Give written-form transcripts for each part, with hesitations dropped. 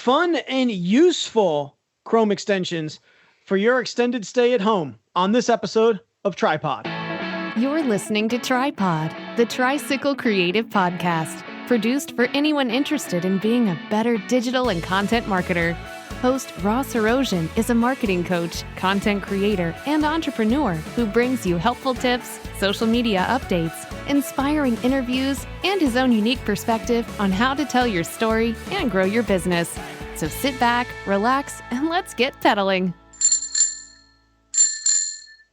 fun and useful Chrome extensions for your extended stay at home on this episode of Tripod. You're listening to Tripod, the Tricycle Creative podcast, produced for anyone interested in being a better digital and content marketer. Host Ross Erosion is a marketing coach, content creator, and entrepreneur who brings you helpful tips, social media updates, inspiring interviews, and his own unique perspective on how to tell your story and grow your business. So sit back, relax, and let's get pedaling.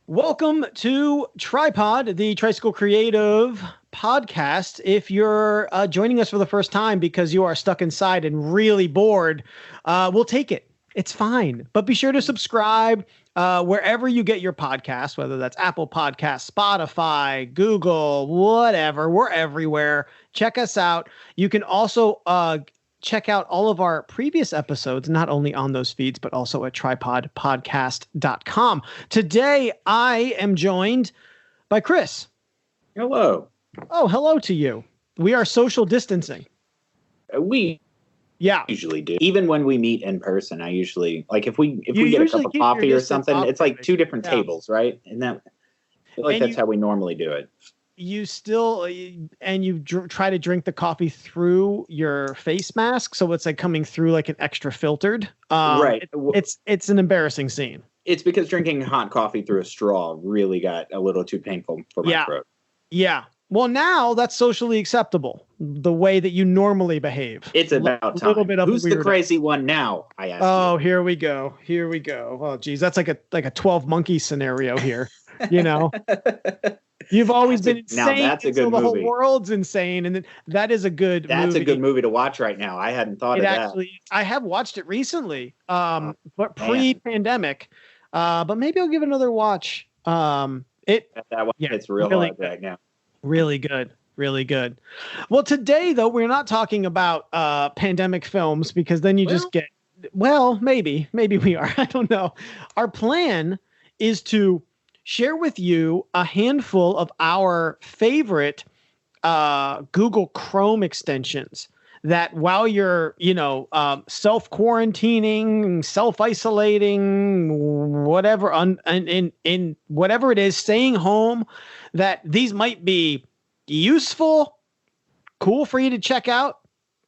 Welcome to Tripod, the Tricycle Creative podcast. If you're joining us for the first time because you are stuck inside and really bored, we'll take it. It's fine. But be sure to subscribe wherever you get your podcasts, whether that's Apple Podcasts, Spotify, Google, whatever. We're everywhere. Check us out. You can also check out all of our previous episodes, not only on those feeds, but also at tripodpodcast.com. Today, I am joined by Chris. Hello. Oh, hello to you. We are social distancing. We usually do. Even when we meet in person, I usually, like if we get a cup of coffee or something, it's like two different tables, right? And that, I feel like that's how we normally do it. You still, and you try to drink the coffee through your face mask, so it's like coming through like an extra filtered. Right. It's an embarrassing scene. It's because drinking hot coffee through a straw really got a little too painful for my throat. Yeah. Well, now that's socially acceptable, the way that you normally behave. It's about time. Who's the crazy one now? I asked. Oh, here we go. Oh, geez, that's like a 12 monkey scenario here. You know. You've always been insane. Now that's a good movie. The whole world's insane, and that is a good. That's a good movie to watch right now. I hadn't thought of that. I have watched it recently, but pre-pandemic. But maybe I'll give it another watch. It's real hard right now. Really good. Really good. Well, today though, we're not talking about pandemic films because then you just get. Well, maybe we are. I don't know. Our plan is to share with you a handful of our favorite Google Chrome extensions that while you're, self-quarantining, self-isolating, whatever, in whatever it is, staying home, that these might be useful, cool for you to check out,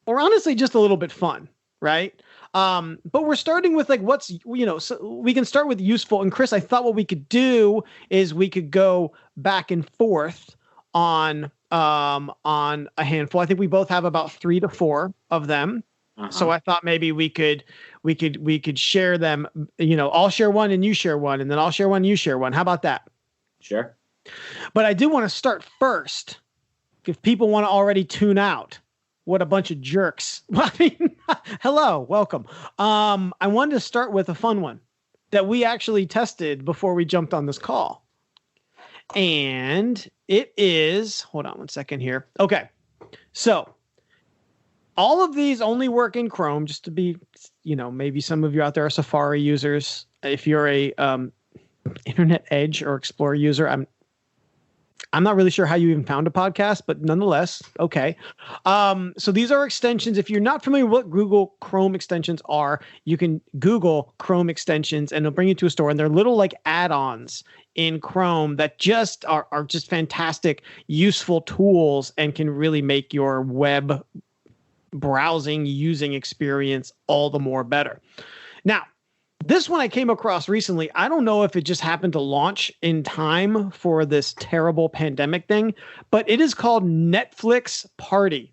or honestly, just a little bit fun, right? But we're starting with so we can start with useful. And Chris, I thought what we could do is we could go back and forth on a handful. I think we both have about 3 to 4 of them. Uh-huh. So I thought maybe we could share them. I'll share one and you share one, and then I'll share one and you share one. How about that? Sure. But I do want to start first. If people want to already tune out. What a bunch of jerks. Well, I mean, hello, welcome. I wanted to start with a fun one that we actually tested before we jumped on this call. And it is, hold on one second here. Okay. So all of these only work in Chrome, just to be, maybe some of you out there are Safari users. If you're a Internet Edge or Explorer user, I'm not really sure how you even found a podcast, but nonetheless, okay. So these are extensions. If you're not familiar with what Google Chrome extensions are, you can Google Chrome extensions and it'll bring you to a store. And they're little like add-ons in Chrome that just are just fantastic, useful tools and can really make your web browsing using experience all the more better. Now, this one I came across recently. I don't know if it just happened to launch in time for this terrible pandemic thing, but it is called Netflix Party.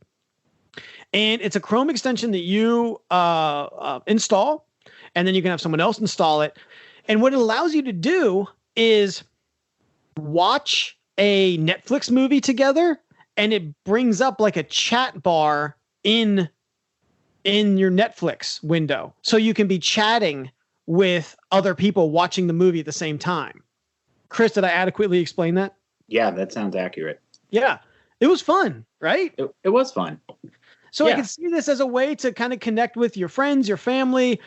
And it's a Chrome extension that you install, and then you can have someone else install it. And what it allows you to do is watch a Netflix movie together, and it brings up like a chat bar in your Netflix window. So you can be chatting with other people watching the movie at the same time. Chris, did I adequately explain that? Yeah, that sounds accurate. Yeah, it was fun, right? It was fun. So I can see this as a way to kind of connect with your friends, your family.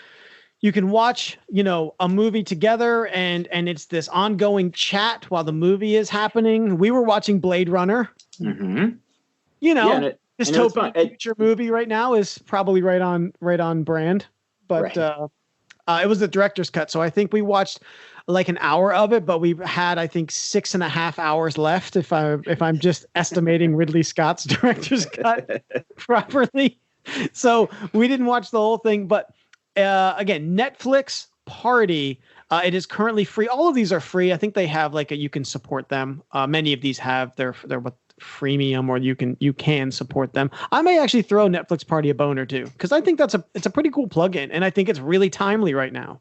You can watch, a movie together and it's this ongoing chat while the movie is happening. We were watching Blade Runner. Mm-hmm. Because dystopian future movie right now is probably right on brand. But it was the director's cut, so I think we watched like an hour of it, but we've had, I think, 6.5 hours left if I'm just estimating Ridley Scott's director's cut properly. So we didn't watch the whole thing, but again, Netflix Party. It is currently free. All of these are free. I think they have you can support them. Many of these have their what freemium, or you can support them. I may actually throw Netflix Party a bone or two, because I think it's a pretty cool plugin, and I think it's really timely right now.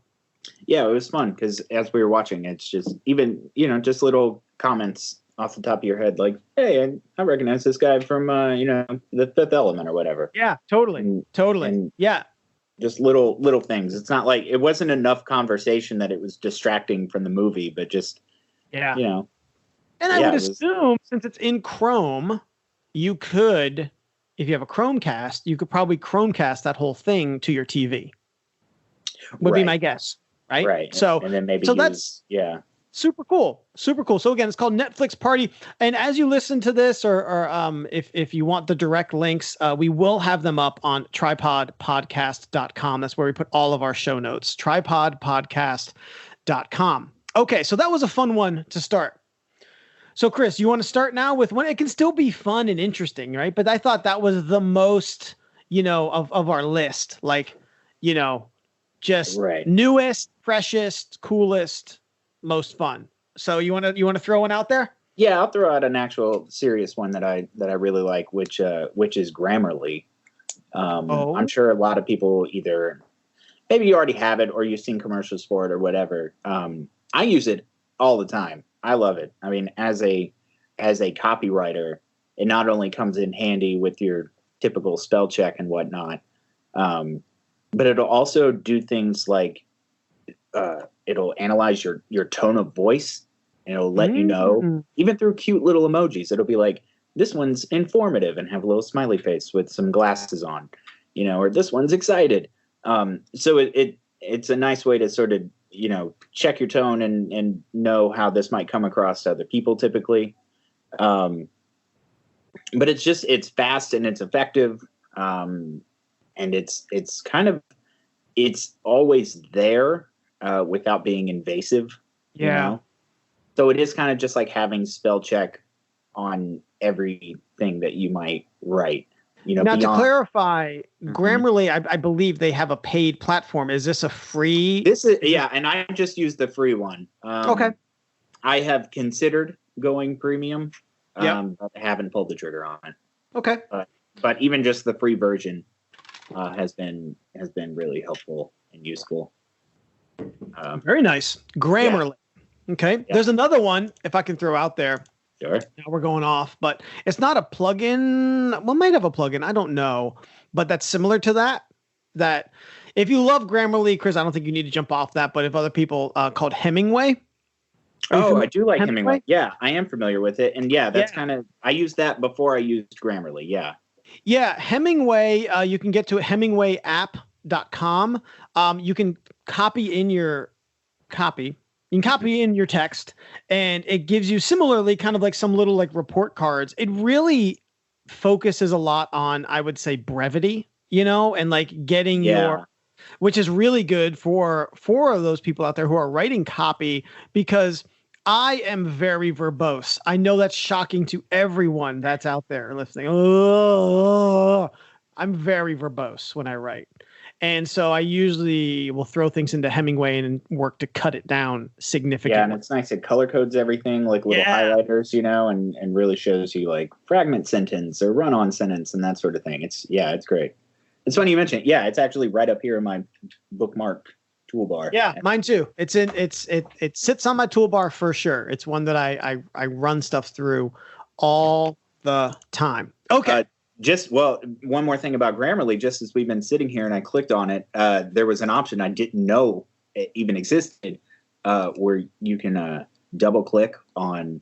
Yeah, it was fun because as we were watching, it's just even just little comments off the top of your head, like, hey, I recognize this guy from The Fifth Element or whatever. Yeah, totally, and yeah. Just little things. It's not like it wasn't enough conversation that it was distracting from the movie, but just And I would assume, since it's in Chrome, you could, if you have a Chromecast, you could probably Chromecast that whole thing to your TV. Would be my guess, right? Right. So and then maybe that's super cool. Super cool. So again, it's called Netflix Party. And as you listen to this, or if you want the direct links, we will have them up on tripodpodcast.com. That's where we put all of our show notes, tripodpodcast.com. Okay. So that was a fun one to start. So Chris, you want to start now with one? It can still be fun and interesting, right? But I thought that was the most, of our list, just newest, freshest, coolest, most fun. So you want to throw one out there? Yeah, I'll throw out an actual serious one that I really like, which is Grammarly. I'm sure a lot of people either maybe you already have it or you've seen commercials for it or whatever. I use it all the time. I love it. I mean, as a copywriter, it not only comes in handy with your typical spell check and whatnot, but it'll also do things like it'll analyze your tone of voice, and it'll let you know, even through cute little emojis. It'll be like, this one's informative and have a little smiley face with some glasses on, or this one's excited. So it's a nice way to sort of, check your tone and know how this might come across to other people typically. But it's fast and it's effective. And it's always there without being invasive. Yeah. So it is kind of just like having spell check on everything that you might write. Now, to clarify, Grammarly, I believe they have a paid platform. Is this a free? And I just use the free one. Okay. I have considered going premium, but haven't pulled the trigger on it. Okay. But even just the free version has been really helpful and useful. Very nice. Grammarly. Yeah. Okay. Yeah. There's another one, if I can throw out there. Sure. Now we're going off, but it's not a plugin. Well, might have a plugin. I don't know, but that's similar to that. That if you love Grammarly, Chris, I don't think you need to jump off that. But if other people called Hemingway. I do like Hemingway. Yeah, I am familiar with it, and that's kind of I used that before I used Grammarly. Yeah. Yeah, Hemingway. You can get to hemingwayapp.com. You can copy in your copy. You can copy in your text, and it gives you similarly kind of like some little like report cards. It really focuses a lot on, I would say, brevity, and like getting your, which is really good for those people out there who are writing copy, because I am very verbose. I know that's shocking to everyone that's out there listening. I'm very verbose when I write. And so I usually will throw things into Hemingway and work to cut it down significantly. Yeah, and it's nice. It color codes everything, like little highlighters, and really shows you like fragment sentence or run-on sentence and that sort of thing. It's great. It's funny you mentioned it. Yeah, it's actually right up here in my bookmark toolbar. Yeah, mine too. It sits on my toolbar for sure. It's one that I run stuff through all the time. Okay. One more thing about Grammarly, just as we've been sitting here and I clicked on it, there was an option I didn't know it even existed, where you can double click on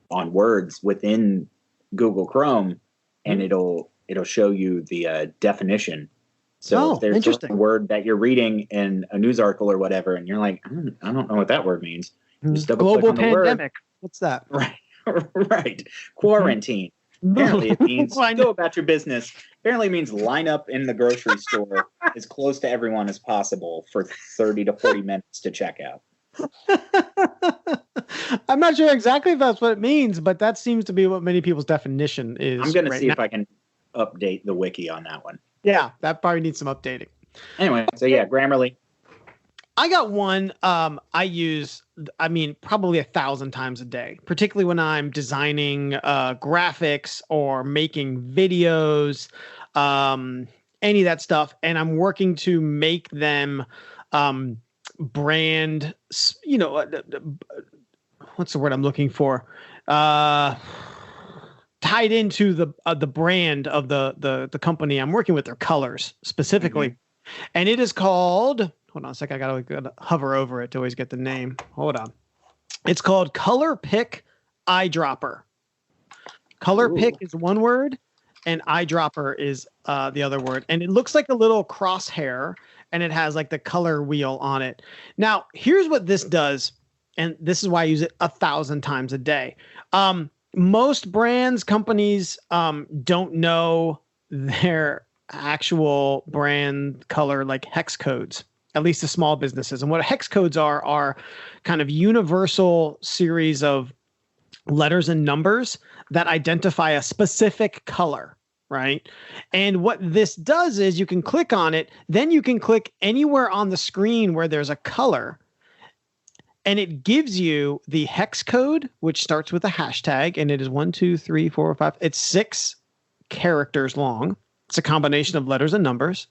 words within Google Chrome, and it'll show you the definition. So if there's just a word that you're reading in a news article or whatever, and you're like, I don't know what that word means. Just double click on the pandemic. Word. What's that? Right. Right. Quarantine. Apparently it means go about your business. Apparently it means line up in the grocery store as close to everyone as possible for 30 to 40 minutes to check out. I'm not sure exactly if that's what it means, but that seems to be what many people's definition is. I'm going to see if I can update the wiki on that one. Yeah, that probably needs some updating. Anyway, so yeah, Grammarly. I got one I use, probably 1,000 times a day, particularly when I'm designing graphics or making videos, any of that stuff. And I'm working to make them brand, what's the word I'm looking for? Tied into the brand of the company I'm working with, their colors specifically. Mm-hmm. And it is called, hold on a second, I gotta hover over it to always get the name. Hold on. It's called Color Pick Eyedropper. Color Pick is one word, and eyedropper is the other word. And it looks like a little crosshair, and it has like the color wheel on it. Now, here's what this does, and this is why I use it 1,000 times a day. Most brands, companies don't know their actual brand color, like hex codes, at least the small businesses. And what hex codes are kind of universal series of letters and numbers that identify a specific color, right? And what this does is you can click on it, then you can click anywhere on the screen where there's a color, and it gives you the hex code, which starts with a hashtag, and it is 1, 2, 3, 4, 5. It's 6 characters long. It's a combination of letters and numbers,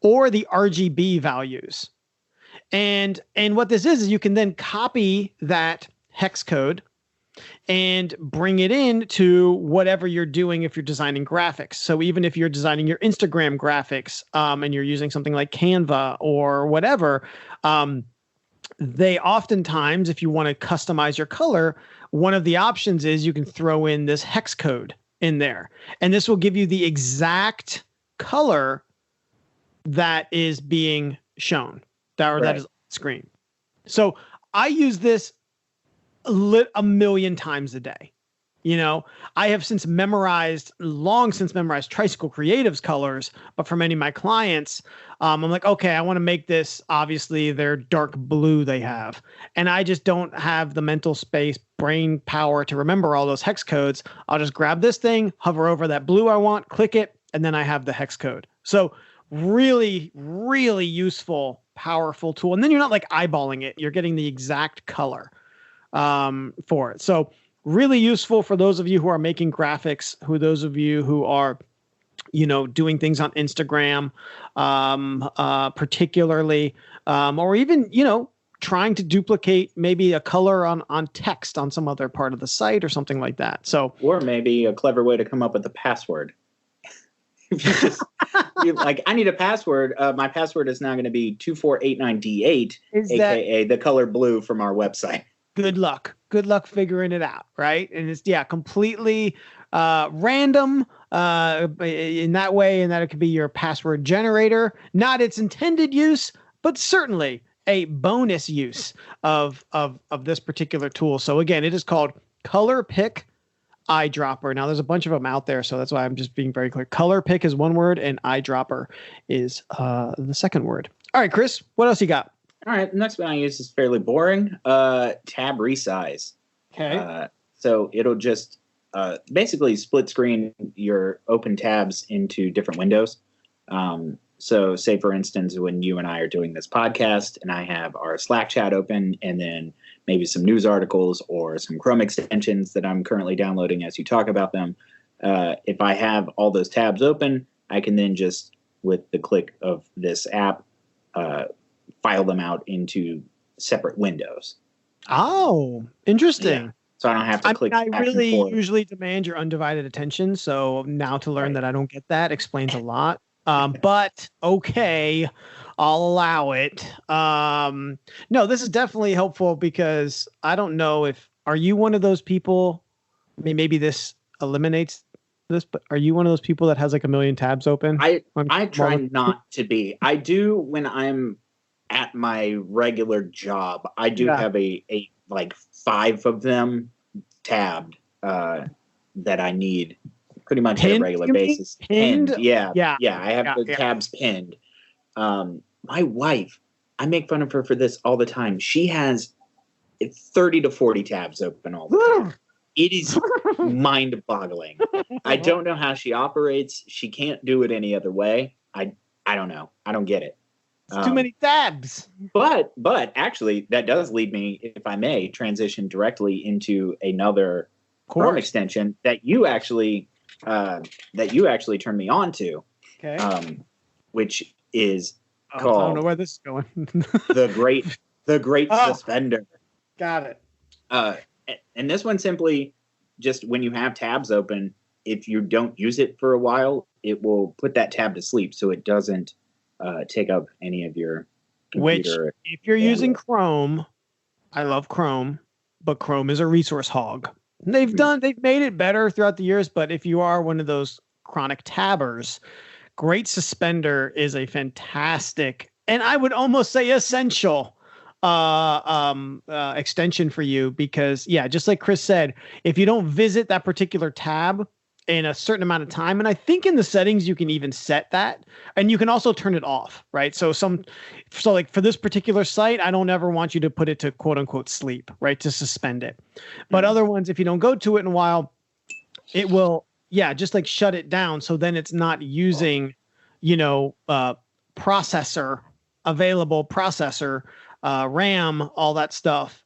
or the RGB values. And what this is you can then copy that hex code and bring it into whatever you're doing if you're designing graphics. So even if you're designing your Instagram graphics and you're using something like Canva or whatever, they oftentimes, if you want to customize your color, one of the options is you can throw in this hex code in there, and this will give you the exact color that is being shown, that is on the screen. So I use this a million times a day. I have long since memorized Tricycle Creative's colors, but for many of my clients, I'm like, okay, I want to make this, obviously their dark blue they have. And I just don't have the mental space, brain power to remember all those hex codes. I'll just grab this thing, hover over that blue I want, click it, and then I have the hex code. So really, really useful, powerful tool. And then you're not like eyeballing it. You're getting the exact color for it. So really useful for those of you who are making graphics, those of you who are, doing things on Instagram, particularly, or even, trying to duplicate maybe a color on text on some other part of the site or something like that. So, or maybe a clever way to come up with a password. If you just I need a password. My password is now going to be 2489D8, aka the color blue from our website. Good luck figuring it out, right? And it's completely random in that way, and that it could be your password generator, not its intended use, but certainly a bonus use of this particular tool. So again, it is called Color Pick Eyedropper. Now there's a bunch of them out there, so that's why I'm just being very clear. Color Pick is one word, and eyedropper is the second word. All right, Chris, what else you got? All right, the next one I use is fairly boring. Tab resize. Okay. So it'll just basically split screen your open tabs into different windows. So say, for instance, when you and I are doing this podcast and I have our Slack chat open and then maybe some news articles or some Chrome extensions that I'm currently downloading as you talk about them. If I have all those tabs open, I can then just, with the click of this app, file them out into separate windows. Oh, interesting. Yeah. So I don't have to click. I really usually demand your undivided attention. So now to learn that I don't get that explains a lot. But okay, I'll allow it. No, this is definitely helpful because I don't know are you one of those people, maybe this eliminates this, but are you one of those people that has like a million tabs open? I try not to be. I do when I'm at my regular job. I do have a like 5 of them tabbed. that I need pretty much on a regular basis. Pinned? Yeah. I have the tabs pinned. My wife, I make fun of her for this all the time. She has 30 to 40 tabs open all the time. It is mind-boggling. I don't know how she operates. She can't do it any other way. I don't know. I don't get it. It's too many tabs. But actually, that does lead me, if I may, transition directly into another Chrome extension that you actually turned me on to. Okay. Which is called. I don't know where this is going. the Great Suspender. Got it. And this one simply just when you have tabs open, if you don't use it for a while, it will put that tab to sleep so it doesn't take up any of your computer. Which, if you're using Chrome, I love Chrome, but Chrome is a resource hog. They've made it better throughout the years, but if you are one of those chronic tabbers, Great Suspender is a fantastic, and I would almost say essential extension for you because, just like Chris said, if you don't visit that particular tab in a certain amount of time, and I think in the settings you can even set that, and you can also turn it off, right? So like for this particular site, I don't ever want you to put it to quote unquote sleep, right? To suspend it. But other ones, if you don't go to it in a while, it will, just like shut it down. So then it's not using, processor, RAM, all that stuff,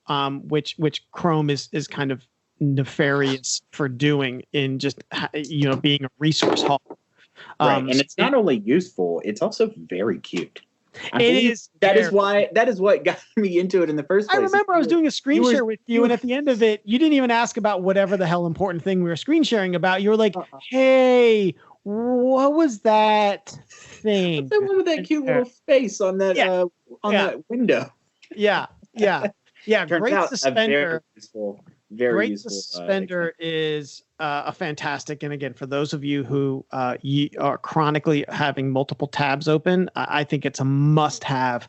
which Chrome is kind of nefarious for doing in just being a resource hog. Right, and it's not only useful; it's also very cute. That is what got me into it in the first place. I remember I was doing a screen share with you, and at the end of it, you didn't even ask about whatever the hell important thing we were screen sharing about. You were like, "Hey, what was that thing?" The one with that cute little face on that that window. Yeah. Great Suspender. Very useful. Suspender is a fantastic. And again, for those of you who are chronically having multiple tabs open, I think it's a must-have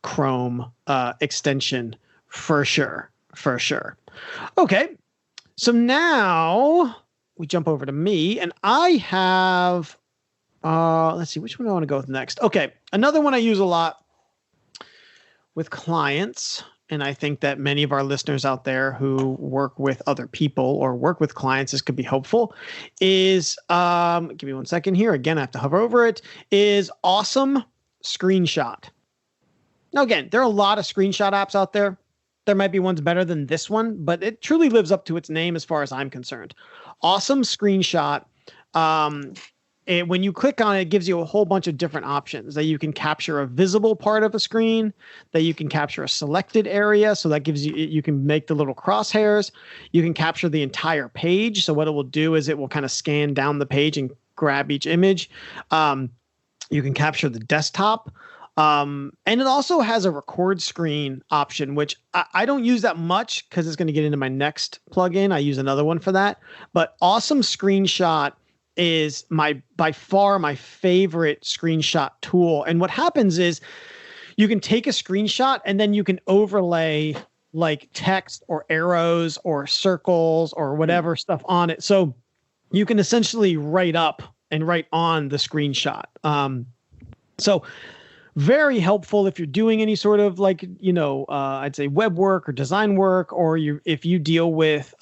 Chrome extension for sure. Okay, so now we jump over to me, and I have. Let's see, which one do I want to go with next? Okay, another one I use a lot with clients, and I think that many of our listeners out there who work with other people or work with clients, this could be helpful, is, give me 1 second here. Again, I have to hover over it, is Awesome Screenshot. Now, again, there are a lot of screenshot apps out there. There might be ones better than this one, but it truly lives up to its name as far as I'm concerned. Awesome Screenshot. When you click on it, it gives you a whole bunch of different options that you can capture a visible part of a screen, that you can capture a selected area. So that gives you can make the little crosshairs. You can capture the entire page. So what it will do is it will kind of scan down the page and grab each image. You can capture the desktop. And it also has a record screen option, which I don't use that much because it's going to get into my next plugin. I use another one for that. But Awesome Screenshot is by far my favorite screenshot tool. And what happens is you can take a screenshot and then you can overlay like text or arrows or circles or whatever stuff on it. So you can essentially write up and write on the screenshot. So very helpful if you're doing any sort of like, I'd say web work or design work, or if you deal with,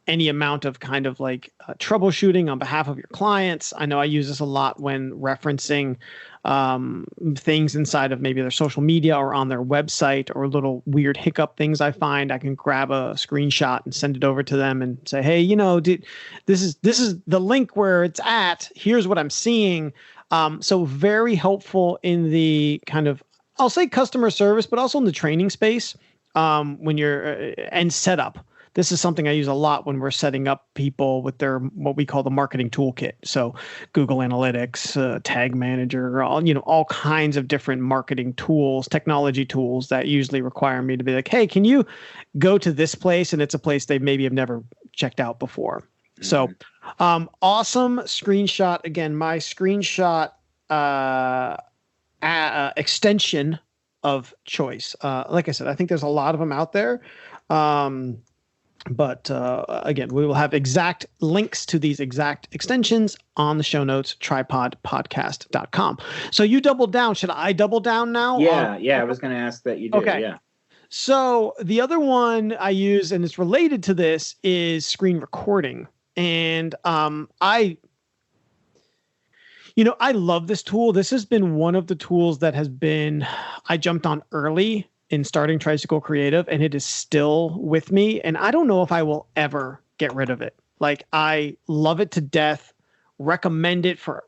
any amount of kind of like troubleshooting on behalf of your clients. I know I use this a lot when referencing things inside of maybe their social media or on their website, or little weird hiccup things I find. I can grab a screenshot and send it over to them and say, hey, this is the link where it's at. Here's what I'm seeing. So very helpful in the kind of, I'll say customer service, but also in the training space when you're and setup. This is something I use a lot when we're setting up people with their what we call the marketing toolkit. So Google Analytics, Tag Manager, all kinds of different marketing tools, technology tools that usually require me to be like, hey, can you go to this place? And it's a place they maybe have never checked out before. Mm-hmm. So Awesome Screenshot. Again, my screenshot extension of choice. Like I said, I think there's a lot of them out there. But again, we will have exact links to these exact extensions on the show notes, tripodpodcast.com. So you doubled down. Should I double down now? Yeah. I was going to ask that you do. Okay. Yeah. So the other one I use, and it's related to this, is screen recording. And I love this tool. This has been one of the tools that I jumped on early in starting Tricycle Creative, and it is still with me. And I don't know if I will ever get rid of it. Like, I love it to death, recommend it for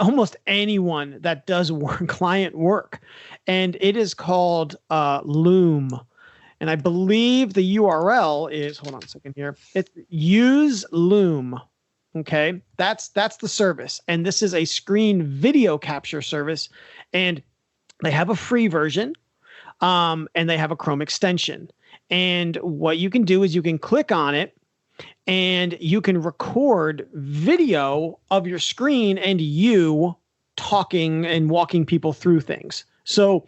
almost anyone that does client work. And it is called Loom. And I believe the URL is, hold on a second here. It's Use Loom. Okay. That's the service. And this is a screen video capture service. And they have a free version. And they have a Chrome extension. And what you can do is you can click on it and you can record video of your screen and you talking and walking people through things. So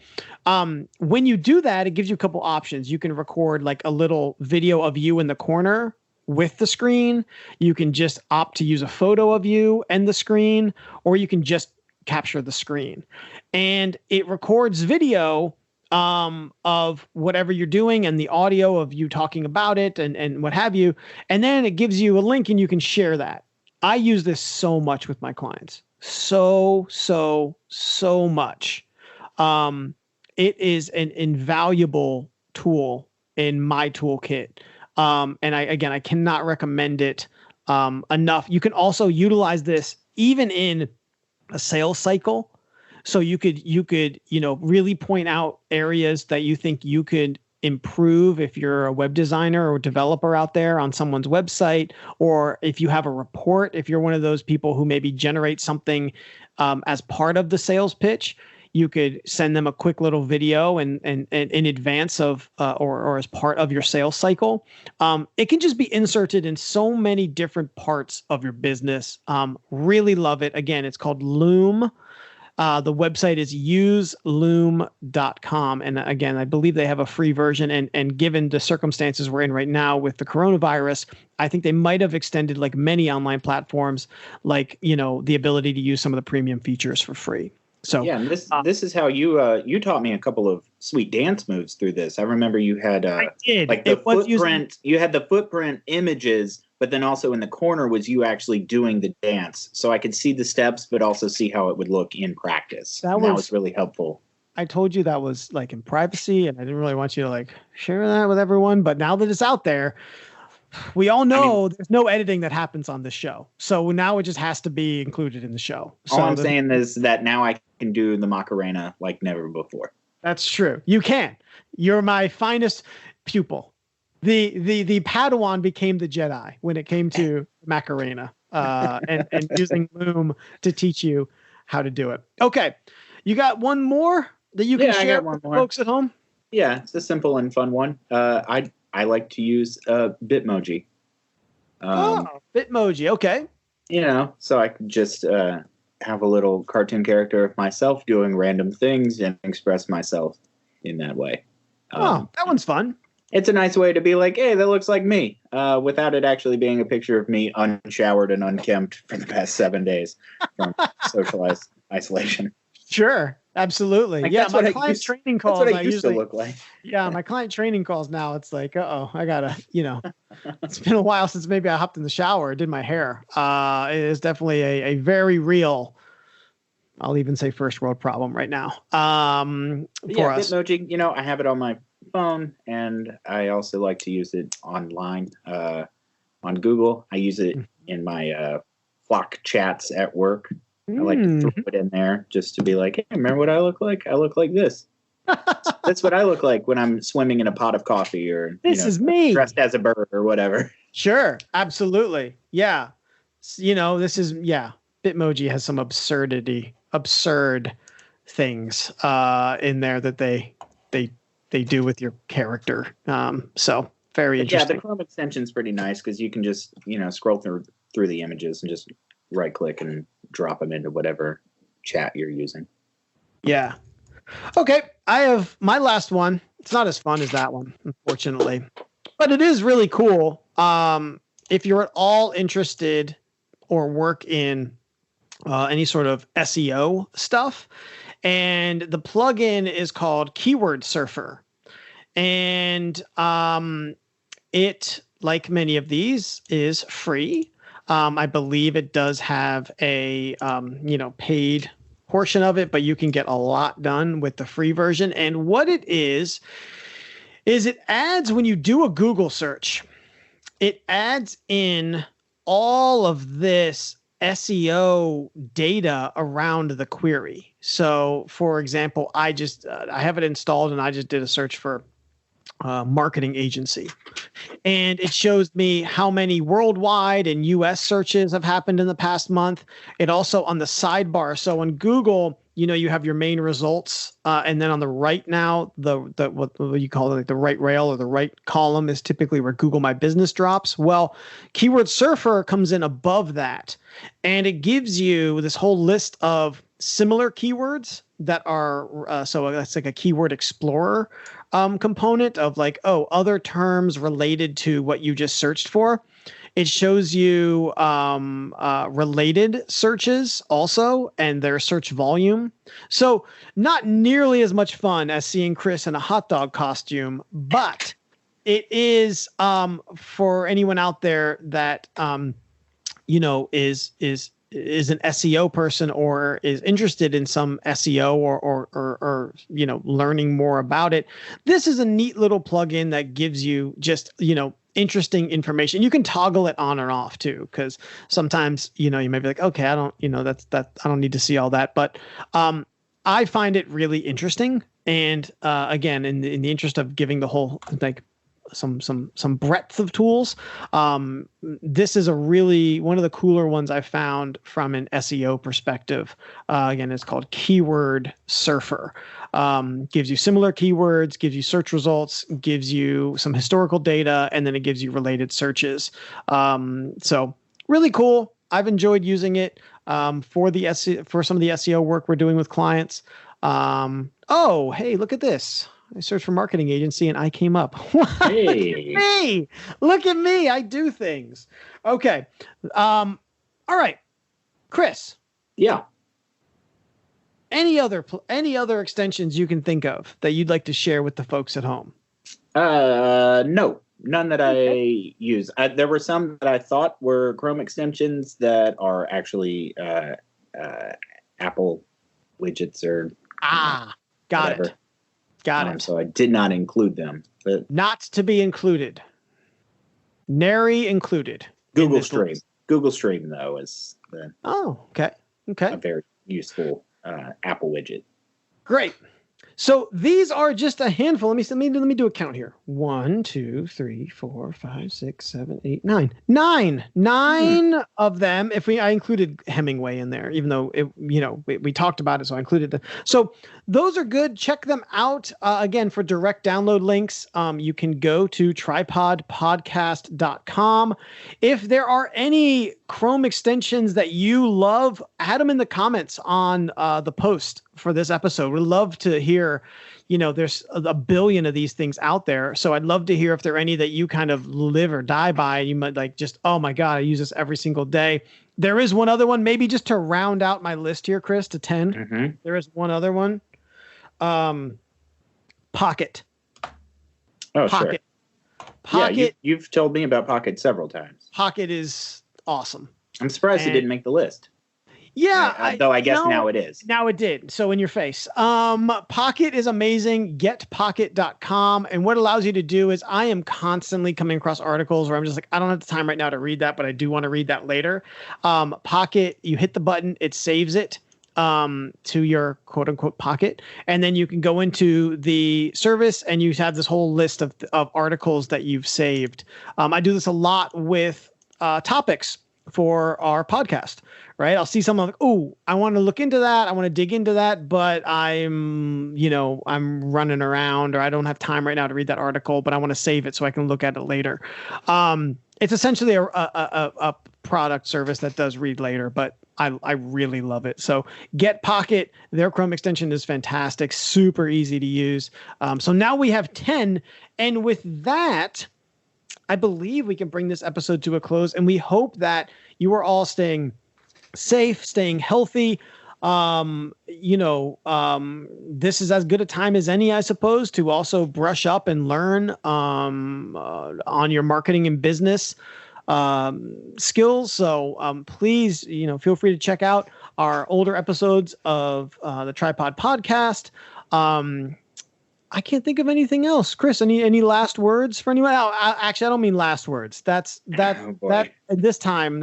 when you do that, it gives you a couple options. You can record like a little video of you in the corner with the screen. You can just opt to use a photo of you and the screen, or you can just capture the screen. And it records video of whatever you're doing and the audio of you talking about it and what have you. And then it gives you a link and you can share that. I use this so much with my clients. So much. It is an invaluable tool in my toolkit. And I cannot recommend it enough. You can also utilize this even in a sales cycle. So you could, really point out areas that you think you could improve if you're a web designer or developer out there on someone's website, or if you have a report, if you're one of those people who maybe generate something as part of the sales pitch, you could send them a quick little video and in advance of or as part of your sales cycle. It can just be inserted in so many different parts of your business. Really love it. Again, it's called Loom. The website is useloom.com. And again, I believe they have a free version. And given the circumstances we're in right now with the coronavirus, I think they might have extended, like many online platforms, like, the ability to use some of the premium features for free. So yeah, and this is how you taught me a couple of sweet dance moves through this. I remember you had I did. like the footprint. You had the footprint images, but then also in the corner was you actually doing the dance, so I could see the steps, but also see how it would look in practice. That was really helpful. I told you that was like in privacy, and I didn't really want you to like share that with everyone. But now that it's out there, we all know there's no editing that happens on this show. So now it just has to be included in the show. So all I'm saying is that now I can do the Macarena like never before. That's true. You can. You're my finest pupil. The Padawan became the Jedi when it came to Macarena and using Loom to teach you how to do it. Okay. You got one more that you can share with folks at home? Yeah, it's a simple and fun one. I like to use Bitmoji. Bitmoji. Okay. So I can just have a little cartoon character of myself doing random things and express myself in that way. That one's fun. It's a nice way to be like, hey, that looks like me, without it actually being a picture of me unshowered and unkempt for the past 7 days from social isolation. Sure. Absolutely. Like, yeah. My client training calls. That's what I used to look like. Yeah. My client training calls now. It's like, I gotta, it's been a while since maybe I hopped in the shower, did my hair. It is definitely a very real, I'll even say first world problem right now. For us. Bitmoji, I have it on my phone, and I also like to use it online on Google. I use it in my Flock chats at work. I like to throw it in there just to be like, hey, remember what I look like? I look like this. That's what I look like when I'm swimming in a pot of coffee or this is me dressed as a bird or whatever. Sure. Absolutely. Yeah. Bitmoji has some absurd things in there that they do with your character. So very interesting. Yeah, the Chrome extension is pretty nice because you can just, scroll through the images and just right click and drop them into whatever chat you're using. Yeah. Okay. I have my last one. It's not as fun as that one, unfortunately. But it is really cool. If you're at all interested or work in any sort of SEO stuff, and the plugin is called Keyword Surfer. And it, like many of these, is free. I believe it does have a paid portion of it, but you can get a lot done with the free version. And what it is it adds, when you do a Google search, it adds in all of this SEO data around the query. So, for example, I have it installed, and I just did a search for marketing agency, and it shows me how many worldwide and US searches have happened in the past month. It also, on the sidebar, so on Google, you have your main results, and then on the right now, the what you call it, like the right rail or the right column, is typically where Google My Business drops. Well, Keyword Surfer comes in above that, and it gives you this whole list of similar keywords that are so that's like a keyword explorer component of like, other terms related to what you just searched for. It shows you related searches also, and their search volume. So not nearly as much fun as seeing Chris in a hot dog costume, but it is for anyone out there that is an SEO person or is interested in some SEO or learning more about it. This is a neat little plugin that gives you just, interesting information. You can toggle it on and off too, because sometimes, you may be like, okay, I don't, I don't need to see all that. But I find it really interesting. And again, in the interest of giving the whole, like, some breadth of tools, this is a really one of the cooler ones I found from an SEO perspective. Again, it's called Keyword Surfer. Gives you similar keywords, gives you search results, gives you some historical data, and then it gives you related searches. So really cool. I've enjoyed using it for some of the SEO work we're doing with clients. Oh, hey, look at this. I searched for marketing agency and I came up. Hey, look at me. I do things. Okay. All right. Chris. Yeah. Any other extensions you can think of that you'd like to share with the folks at home? No, none that I use. There were some that I thought were Chrome extensions that are actually Apple widgets or got whatever. It. Got it. So I did not include them. But not to be included. Nary included. Google Stream. List. Google Stream, though, is okay. A very useful Apple widget. Great. So these are just a handful. Let me do a count here. 1, 2, 3, 4, 5, 6, 7, 8, 9. Nine of them. I included Hemingway in there, even though we talked about it, so I included them. So those are good. Check them out. Again, for direct download links, you can go to tripodpodcast.com. If there are any Chrome extensions that you love, add them in the comments on the post for this episode. We'd love to hear, there's a billion of these things out there. So I'd love to hear if there are any that you kind of live or die by. You might like just, oh my God, I use this every single day. There is one other one, maybe just to round out my list here, Chris, to 10. Mm-hmm. There is one other one. Pocket. Oh, Pocket. Sure. Pocket. Yeah, you've told me about Pocket several times. Pocket is awesome. I'm surprised it didn't make the list. Yeah. Though I guess now it is. Now it did. So in your face. Pocket is amazing. Getpocket.com. And what it allows you to do is I am constantly coming across articles where I'm just like, I don't have the time right now to read that, but I do want to read that later. Pocket, you hit the button, it saves it to your quote unquote pocket. And then you can go into the service and you have this whole list of articles that you've saved. I do this a lot with topics for our podcast, right? I'll see someone like, oh, I want to look into that. I want to dig into that, but I'm running around or I don't have time right now to read that article, but I want to save it so I can look at it later. It's essentially a product service that does read later, but I really love it. So Get Pocket, their Chrome extension is fantastic, super easy to use. So now we have 10. And with that, I believe we can bring this episode to a close, and we hope that you are all staying safe, staying healthy. This is as good a time as any, I suppose, to also brush up and learn on your marketing and business skills. So please, feel free to check out our older episodes of the Tripod Podcast. I can't think of anything else. Chris, any last words for anyone? Actually, I don't mean last words. That at this time,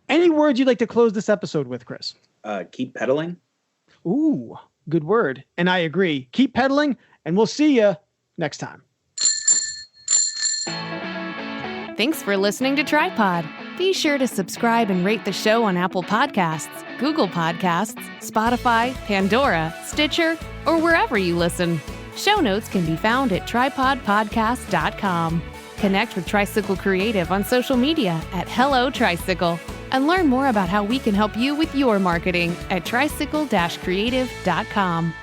any words you'd like to close this episode with, Chris? Keep pedaling. Ooh, good word. And I agree. Keep pedaling, and we'll see you next time. Thanks for listening to Tripod. Be sure to subscribe and rate the show on Apple Podcasts, Google Podcasts, Spotify, Pandora, Stitcher, or wherever you listen. Show notes can be found at tripodpodcast.com. Connect with Tricycle Creative on social media at Hello Tricycle, and learn more about how we can help you with your marketing at tricycle-creative.com.